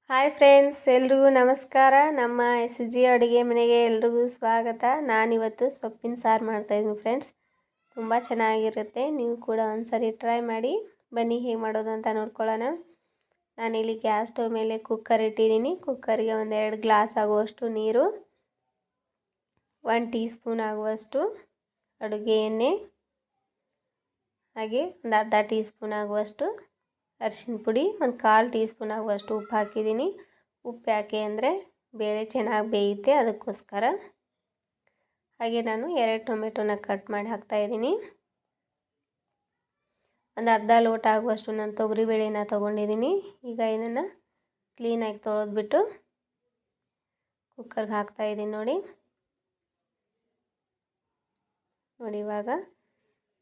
Hi friends, ಎಲ್ರಿಗೂ ನಮಸ್ಕಾರ. ನಮ್ಮ SG ಅಡುಗೆ ಮನೆಗೆ ಎಲ್ರಿಗೂ ಸ್ವಾಗತ. ನಾನಿವತ್ತು ಸೊಪ್ಪಿನ ಸಾರು ಮಾಡ್ತಾಯಿದ್ದೀನಿ ಫ್ರೆಂಡ್ಸ್. ತುಂಬ ಚೆನ್ನಾಗಿರುತ್ತೆ. ನೀವು ಕೂಡ ಒಂದ್ಸರಿ ಟ್ರೈ ಮಾಡಿ. ಬನ್ನಿ ಹೇಗೆ ಮಾಡೋದು ಅಂತ ನೋಡ್ಕೊಳ್ಳೋಣ. ನಾನಿಲ್ಲಿ ಗ್ಯಾಸ್ ಸ್ಟವ್ ಮೇಲೆ ಕುಕ್ಕರ್ ಇಟ್ಟಿದ್ದೀನಿ. ಕುಕ್ಕರ್ಗೆ 2 ಗ್ಲಾಸ್ ಆಗುವಷ್ಟು ನೀರು, 1 ಟೀ ಸ್ಪೂನ್ ಆಗುವಷ್ಟು ಅಡುಗೆ ಎಣ್ಣೆ, ಹಾಗೆ ಒಂದು ಅರ್ಧ ಟೀ ಸ್ಪೂನ್ ಆಗುವಷ್ಟು ಅರಿಶಿನ ಪುಡಿ, 1/4 ಟೀ ಸ್ಪೂನ್ ಆಗುವಷ್ಟು ಉಪ್ಪು ಹಾಕಿದ್ದೀನಿ. ಉಪ್ಪು ಯಾಕೆ ಅಂದರೆ ಬೇಳೆ ಚೆನ್ನಾಗಿ ಬೇಯುತ್ತೆ, ಅದಕ್ಕೋಸ್ಕರ. ಹಾಗೆ ನಾನು 2 ಟೊಮೆಟೊನ ಕಟ್ ಮಾಡಿ ಹಾಕ್ತಾಯಿದ್ದೀನಿ. ಒಂದು ಅರ್ಧ ಲೋಟ ಆಗುವಷ್ಟು ನಾನು ತೊಗರಿಬೇಳೆನ ತೊಗೊಂಡಿದ್ದೀನಿ. ಈಗ ಇದನ್ನು ಕ್ಲೀನಾಗಿ ತೊಳೆದ್ಬಿಟ್ಟು ಕುಕ್ಕರ್ಗೆ ಹಾಕ್ತಾಯಿದ್ದೀನಿ. ನೋಡಿ ಇವಾಗ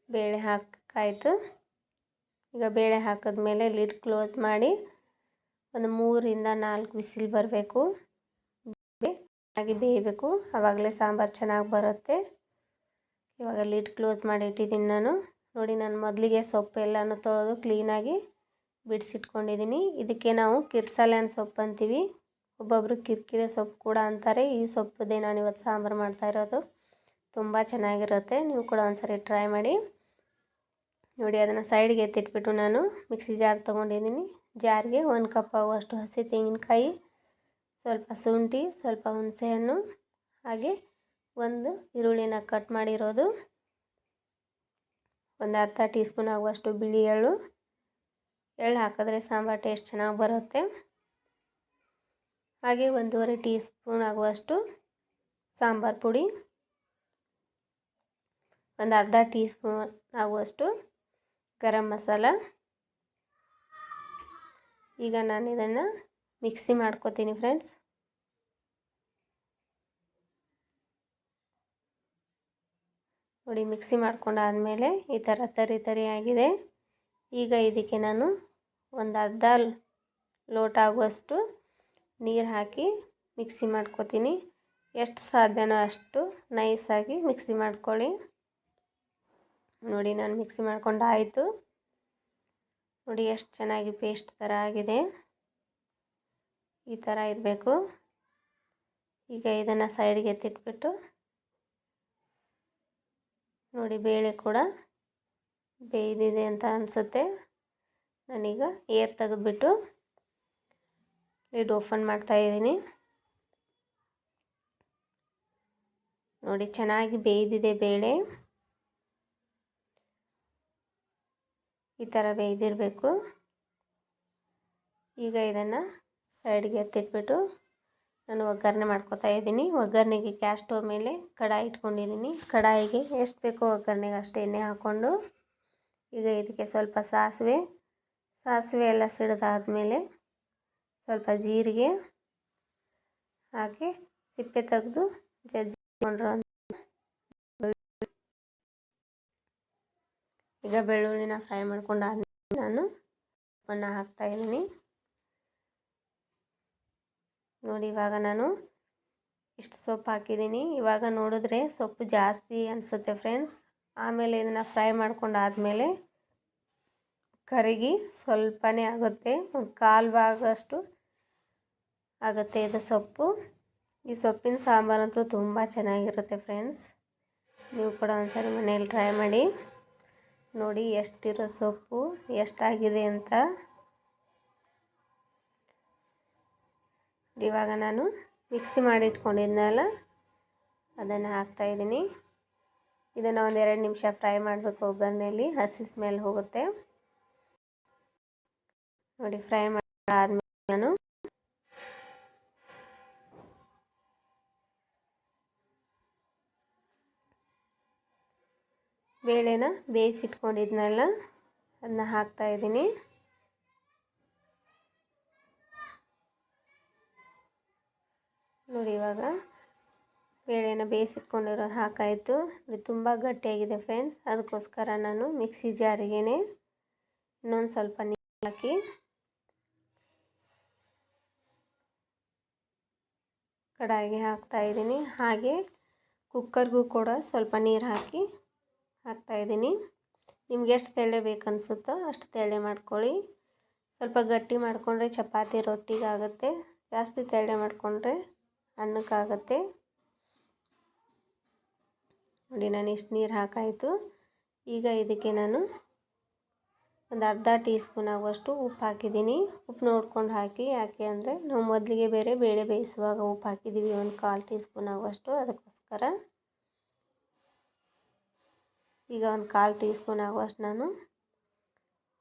ಬೇಳೆ ಹಾಕಾಯಿತು. ಈಗ ಬೇಳೆ ಹಾಕಿದ್ಮೇಲೆ ಲಿಡ್ ಕ್ಲೋಸ್ ಮಾಡಿ ಒಂದು 3 ರಿಂದ 4 ವಿಸಿಲ್ ಬರಬೇಕು. ಚೆನ್ನಾಗಿ ಬೇಯಬೇಕು, ಆವಾಗಲೇ ಸಾಂಬಾರು ಚೆನ್ನಾಗಿ ಬರುತ್ತೆ. ಇವಾಗ ಲಿಡ್ ಕ್ಲೋಸ್ ಮಾಡಿ ಇಟ್ಟಿದ್ದೀನಿ ನಾನು. ನೋಡಿ, ನಾನು ಮೊದಲಿಗೆ ಸೊಪ್ಪು ಎಲ್ಲನೂ ತೊಳೆದು ಕ್ಲೀನಾಗಿ ಬಿಡಿಸಿಟ್ಕೊಂಡಿದ್ದೀನಿ. ಇದಕ್ಕೆ ನಾವು ಕಿರ್ಸಲೆಹಣ್ಣು ಸೊಪ್ಪು ಅಂತೀವಿ, ಒಬ್ಬೊಬ್ಬರು ಕಿರಿಕಿರೆ ಸೊಪ್ಪು ಕೂಡ ಅಂತಾರೆ. ಈ ಸೊಪ್ಪುದೇ ನಾನು ಇವತ್ತು ಸಾಂಬಾರು ಮಾಡ್ತಾಯಿರೋದು. ತುಂಬ ಚೆನ್ನಾಗಿರುತ್ತೆ. ನೀವು ಕೂಡ ಒಂದ್ಸರಿ ಟ್ರೈ ಮಾಡಿ. ನೋಡಿ, ಅದನ್ನು ಸೈಡ್ಗೆ ಎತ್ತಿಟ್ಬಿಟ್ಟು ನಾನು ಮಿಕ್ಸಿ ಜಾರ್ ತೊಗೊಂಡಿದ್ದೀನಿ. ಜಾರ್ಗೆ 1 ಕಪ್ ಆಗುವಷ್ಟು ಹಸಿ ತೆಂಗಿನಕಾಯಿ, ಸ್ವಲ್ಪ ಶುಂಠಿ, ಸ್ವಲ್ಪ ಹುಣಸೆಹಣ್ಣು, ಹಾಗೆ ಒಂದು ಈರುಳ್ಳಿನ ಕಟ್ ಮಾಡಿರೋದು, ಒಂದು ಅರ್ಧ ಟೀ ಸ್ಪೂನ್ ಆಗುವಷ್ಟು ಬಿಳಿ ಎಳ್ಳು ಹಾಕಿದ್ರೆ ಸಾಂಬಾರು ಟೇಸ್ಟ್ ಚೆನ್ನಾಗಿ ಬರುತ್ತೆ. ಹಾಗೆ 1.5 ಟೀ ಸ್ಪೂನ್ ಆಗುವಷ್ಟು ಸಾಂಬಾರು ಪುಡಿ, ಒಂದು ಅರ್ಧ ಟೀ ಸ್ಪೂನ್ ಆಗುವಷ್ಟು ಗರಂ ಮಸಾಲ. ಈಗ ನಾನು ಇದನ್ನು ಮಿಕ್ಸಿ ಮಾಡ್ಕೋತೀನಿ ಫ್ರೆಂಡ್ಸ್. ನೋಡಿ, ಮಿಕ್ಸಿ ಮಾಡ್ಕೊಂಡಾದಮೇಲೆ ಈ ಥರ ತರಿ ಆಗಿದೆ. ಈಗ ಇದಕ್ಕೆ ನಾನು ಒಂದು ಅರ್ಧ ಲೋಟ ಆಗುವಷ್ಟು ನೀರು ಹಾಕಿ ಮಿಕ್ಸಿ ಮಾಡ್ಕೋತೀನಿ. ಎಷ್ಟು ಸಾಧ್ಯನೋ ಅಷ್ಟು ನೈಸಾಗಿ ಮಿಕ್ಸಿ ಮಾಡ್ಕೊಳ್ಳಿ. ನೋಡಿ, ನಾನು ಮಿಕ್ಸಿ ಮಾಡ್ಕೊಂಡಾಯಿತು. ನೋಡಿ ಎಷ್ಟು ಚೆನ್ನಾಗಿ ಪೇಸ್ಟ್ ಥರ ಆಗಿದೆ. ಈ ಥರ ಇರಬೇಕು. ಈಗ ಇದನ್ನು ಸೈಡ್ಗೆ ಎತ್ತಿಟ್ಬಿಟ್ಟು ನೋಡಿ, ಬೇಳೆ ಕೂಡ ಬೇಯ್ದಿದೆ ಅಂತ ಅನಿಸುತ್ತೆ. ನಾನೀಗ ಏರ್ ತೆಗೆದುಬಿಟ್ಟು ಲಿಡ್ ಓಪನ್ ಮಾಡ್ತಾಯಿದ್ದೀನಿ. ನೋಡಿ, ಚೆನ್ನಾಗಿ ಬೇಯ್ದಿದೆ ಬೇಳೆ. ಈ ಥರ ಬೇಯ್ದಿರಬೇಕು. ಈಗ ಇದನ್ನು ಸೈಡ್ಗೆ ಎತ್ತಿಟ್ಬಿಟ್ಟು ನಾನು ಒಗ್ಗರಣೆ ಮಾಡ್ಕೊತಾ ಇದ್ದೀನಿ. ಒಗ್ಗರಣೆಗೆ ಗ್ಯಾಸ್ ಸ್ಟವ್ ಮೇಲೆ ಕಡಾಯಿ ಇಟ್ಕೊಂಡಿದ್ದೀನಿ. ಕಡಾಯಿಗೆ ಎಷ್ಟು ಬೇಕೋ ಒಗ್ಗರಣೆಗೆ ಅಷ್ಟು ಎಣ್ಣೆ ಹಾಕ್ಕೊಂಡು ಈಗ ಇದಕ್ಕೆ ಸ್ವಲ್ಪ ಸಾಸಿವೆ ಎಲ್ಲ ಸಿಡಿದಾದ್ಮೇಲೆ ಸ್ವಲ್ಪ ಜೀರಿಗೆ ಹಾಕಿ ಸಿಪ್ಪೆ ತೆಗೆದು ಜಜ್ಜಿಕೊಂಡ್ರು. ಈಗ ಬೆಳ್ಳುಳ್ಳಿನ ಫ್ರೈ ಮಾಡ್ಕೊಂಡಾದ್ಮೇಲೆ ನಾನು ಮಣ್ಣು ಹಾಕ್ತಾಯಿದ್ದೀನಿ. ನೋಡಿ, ಇವಾಗ ನಾನು ಇಷ್ಟು ಸೊಪ್ಪು ಹಾಕಿದ್ದೀನಿ. ಇವಾಗ ನೋಡಿದ್ರೆ ಸೊಪ್ಪು ಜಾಸ್ತಿ ಅನಿಸುತ್ತೆ ಫ್ರೆಂಡ್ಸ್. ಆಮೇಲೆ ಇದನ್ನು ಫ್ರೈ ಮಾಡ್ಕೊಂಡಾದ್ಮೇಲೆ ಕರಗಿ ಸ್ವಲ್ಪನೇ ಆಗುತ್ತೆ, ಒಂದು 1/4 ಭಾಗಷ್ಟು ಆಗುತ್ತೆ ಇದು ಸೊಪ್ಪು. ಈ ಸೊಪ್ಪಿನ ಸಾಂಬಾರಂತೂ ತುಂಬ ಚೆನ್ನಾಗಿರುತ್ತೆ ಫ್ರೆಂಡ್ಸ್. ನೀವು ಕೂಡ ಒಂದ್ಸರಿ ಮನೇಲಿ ಟ್ರೈ ಮಾಡಿ. ನೋಡಿ ಎಷ್ಟಿರೋ ಸೊಪ್ಪು ಎಷ್ಟಾಗಿದೆ ಅಂತ. ಇವಾಗ ನಾನು ಮಿಕ್ಸಿ ಮಾಡಿ ಇಟ್ಕೊಂಡಿದ್ನಲ್ಲ ಅದನ್ನು ಹಾಕ್ತಾಯಿದ್ದೀನಿ. ಇದನ್ನು ಒಂದು 2 ನಿಮಿಷ ಫ್ರೈ ಮಾಡಬೇಕು ಒಗ್ಗರಣೆಯಲ್ಲಿ, ಹಸಿ ಸ್ಮೆಲ್ ಹೋಗುತ್ತೆ. ನೋಡಿ, ಫ್ರೈ ಮಾಡಾದ್ಮೇಲೆ ನಾನು ಬೇಳೆನ ಬೇಯಿಸಿಟ್ಕೊಂಡಿದ್ನಲ್ಲ ಅದನ್ನ ಹಾಕ್ತಾಯಿದ್ದೀನಿ. ನೋಡಿ, ಇವಾಗ ಬೇಳೆನ ಬೇಯಿಸಿಟ್ಕೊಂಡಿರೋ ಹಾಕಾಯಿತು. ಇದು ತುಂಬ ಗಟ್ಟಿಯಾಗಿದೆ ಫ್ರೆಂಡ್ಸ್. ಅದಕ್ಕೋಸ್ಕರ ನಾನು ಮಿಕ್ಸಿ ಜಾರಿಗೇ ಇನ್ನೊಂದು ಸ್ವಲ್ಪ ನೀರು ಹಾಕಿ ಕಡಾಯಿಗೆ ಹಾಕ್ತಾಯಿದ್ದೀನಿ. ಹಾಗೆ ಕುಕ್ಕರ್ಗೂ ಕೂಡ ಸ್ವಲ್ಪ ನೀರು ಹಾಕಿ ಹಾಕ್ತಾಯಿದ್ದೀನಿ. ನಿಮ್ಗೆ ಎಷ್ಟು ತೆಳ್ಳೆ ಬೇಕು ಅನಿಸುತ್ತೋ ಅಷ್ಟು ತೆಳ್ಳೆ ಮಾಡ್ಕೊಳ್ಳಿ. ಸ್ವಲ್ಪ ಗಟ್ಟಿ ಮಾಡಿಕೊಂಡ್ರೆ ಚಪಾತಿ ರೊಟ್ಟಿಗಾಗುತ್ತೆ, ಜಾಸ್ತಿ ತೆಳ್ಳಗೆ ಮಾಡಿಕೊಂಡ್ರೆ ಅನ್ನಕ್ಕಾಗತ್ತೆ. ನೋಡಿ ನಾನು ಇಷ್ಟು ನೀರು ಹಾಕಾಯಿತು. ಈಗ ಇದಕ್ಕೆ ನಾನು ಒಂದು ಅರ್ಧ ಟೀ ಸ್ಪೂನ್ ಆಗುವಷ್ಟು ಉಪ್ಪು ಹಾಕಿದ್ದೀನಿ. ಉಪ್ಪು ನೋಡ್ಕೊಂಡು ಹಾಕಿ, ಯಾಕೆ ಅಂದರೆ ನಾವು ಮೊದಲಿಗೆ ಬೇಳೆ ಬೇಯಿಸುವಾಗ ಉಪ್ಪು ಹಾಕಿದ್ದೀವಿ ಒಂದು 1/4 ಟೀ ಸ್ಪೂನ್ ಆಗುವಷ್ಟು, ಅದಕ್ಕೋಸ್ಕರ. ಈಗ ಒಂದು 1/4 ಟೀ ಸ್ಪೂನ್ ಆಗುವಷ್ಟು ನಾನು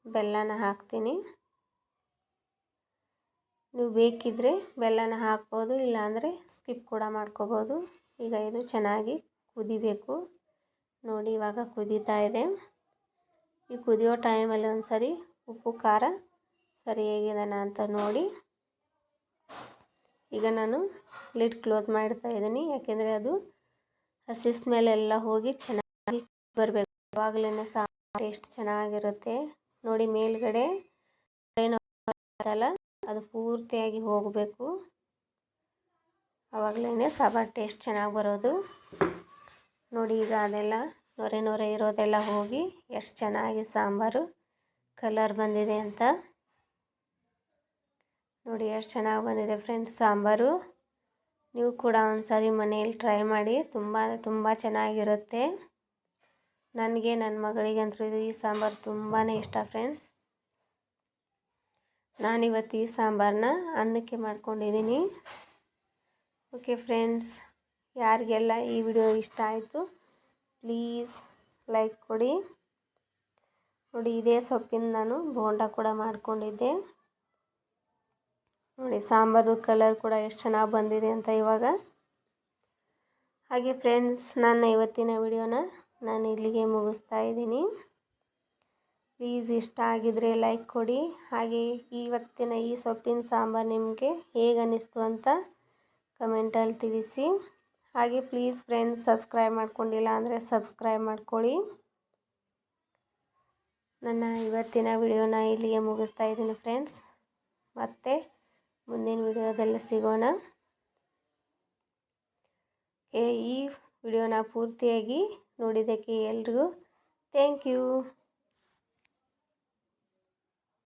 ಬೆಲ್ಲನ ಹಾಕ್ತೀನಿ. ನೀವು ಬೇಕಿದ್ದರೆ ಬೆಲ್ಲನ ಹಾಕ್ಬೋದು, ಇಲ್ಲಾಂದರೆ ಸ್ಕಿಪ್ ಕೂಡ ಮಾಡ್ಕೋಬೋದು. ಈಗ ಇದು ಚೆನ್ನಾಗಿ ಕುದಿಬೇಕು. ನೋಡಿ ಇವಾಗ ಕುದೀತಾ ಇದೆ. ಈ ಕುದಿಯೋ ಟೈಮಲ್ಲಿ ಒಂದು ಸರಿ ಉಪ್ಪು ಖಾರ ಸರಿ ಹೇಗಿದಾನ ಅಂತ ನೋಡಿ. ಈಗ ನಾನು ಲಿಡ್ ಕ್ಲೋಸ್ ಮಾಡ್ತಾ ಇದ್ದೀನಿ, ಯಾಕೆಂದರೆ ಅದು ಹಸಿ ಸ್ಮೆಲ್ಲೆಲ್ಲ ಹೋಗಿ ಚೆನ್ನಾಗಿ ಬರಬೇಕು. ಆವಾಗಲೇ ಸಾಂಬಾರು ಟೇಸ್ಟ್ ಚೆನ್ನಾಗಿರುತ್ತೆ. ನೋಡಿ ಮೇಲ್ಗಡೆ ಅದು ಪೂರ್ತಿಯಾಗಿ ಹೋಗಬೇಕು, ಆವಾಗಲೇ ಸಾಂಬಾರು ಟೇಸ್ಟ್ ಚೆನ್ನಾಗಿ ಬರೋದು. ನೋಡಿ ಈಗ ಅದೆಲ್ಲ ನೊರೆ ಇರೋದೆಲ್ಲ ಹೋಗಿ ಎಷ್ಟು ಚೆನ್ನಾಗಿ ಸಾಂಬಾರು ಕಲರ್ ಬಂದಿದೆ ಅಂತ. ನೋಡಿ ಎಷ್ಟು ಚೆನ್ನಾಗಿ ಬಂದಿದೆ ಫ್ರೆಂಡ್ಸ್ ಸಾಂಬಾರು. ನೀವು ಕೂಡ ಒಂದು ಸಾರಿ ಮನೆಯಲ್ಲಿ ಟ್ರೈ ಮಾಡಿ, ತುಂಬ ಚೆನ್ನಾಗಿರುತ್ತೆ. ನನಗೆ ನನ್ನ ಮಗಳಿಗಂತೂ ಈ ಸಾಂಬಾರು ತುಂಬಾ ಇಷ್ಟ ಫ್ರೆಂಡ್ಸ್. ನಾನಿವತ್ತು ಈ ಸಾಂಬಾರನ್ನ ಅನ್ನಕ್ಕೆ ಮಾಡ್ಕೊಂಡಿದ್ದೀನಿ. ಓಕೆ ಫ್ರೆಂಡ್ಸ್, ಯಾರಿಗೆಲ್ಲ ಈ ವಿಡಿಯೋ ಇಷ್ಟ ಆಯಿತು ಪ್ಲೀಸ್ ಲೈಕ್ ಕೊಡಿ. ನೋಡಿ ಇದೇ ಸೊಪ್ಪಿನ ನಾನು ಬೋಂಡ ಕೂಡ ಮಾಡ್ಕೊಂಡಿದ್ದೆ. ನೋಡಿ ಸಾಂಬಾರು ಕಲರ್ ಕೂಡ ಎಷ್ಟು ಚೆನ್ನಾಗಿ ಬಂದಿದೆ ಅಂತ ಇವಾಗ. ಹಾಗೆ ಫ್ರೆಂಡ್ಸ್, ನನ್ನ ಇವತ್ತಿನ ವಿಡಿಯೋನ ನಾನು ಇಲ್ಲಿಗೆ ಮುಗಿಸ್ತಾ ಇದ್ದೀನಿ. ಪ್ಲೀಸ್ ಇಷ್ಟ ಆಗಿದರೆ ಲೈಕ್ ಕೊಡಿ. ಹಾಗೆ ಇವತ್ತಿನ ಈ ಸೊಪ್ಪಿನ ಸಾಂಬಾರು ನಿಮಗೆ ಹೇಗೆ ಅನ್ನಿಸ್ತು ಅಂತ ಕಮೆಂಟಲ್ಲಿ ತಿಳಿಸಿ. ಹಾಗೆ ಪ್ಲೀಸ್ ಫ್ರೆಂಡ್ಸ್, ಸಬ್ಸ್ಕ್ರೈಬ್ ಮಾಡ್ಕೊಂಡಿಲ್ಲ ಅಂದರೆ ಸಬ್ಸ್ಕ್ರೈಬ್ ಮಾಡ್ಕೊಳ್ಳಿ. ನನ್ನ ಇವತ್ತಿನ ವಿಡಿಯೋನ ಇಲ್ಲಿಗೆ ಮುಗಿಸ್ತಾ ಇದ್ದೀನಿ ಫ್ರೆಂಡ್ಸ್. ಮತ್ತೆ ಮುಂದಿನ ವಿಡಿಯೋದಲ್ಲಿ ಸಿಗೋಣ. ಈ ವಿಡಿಯೋನ ಪೂರ್ತಿಯಾಗಿ ನೋಡಿದ್ದಕ್ಕೆ ಎಲ್ರಿಗೂ ಥ್ಯಾಂಕ್ ಯು.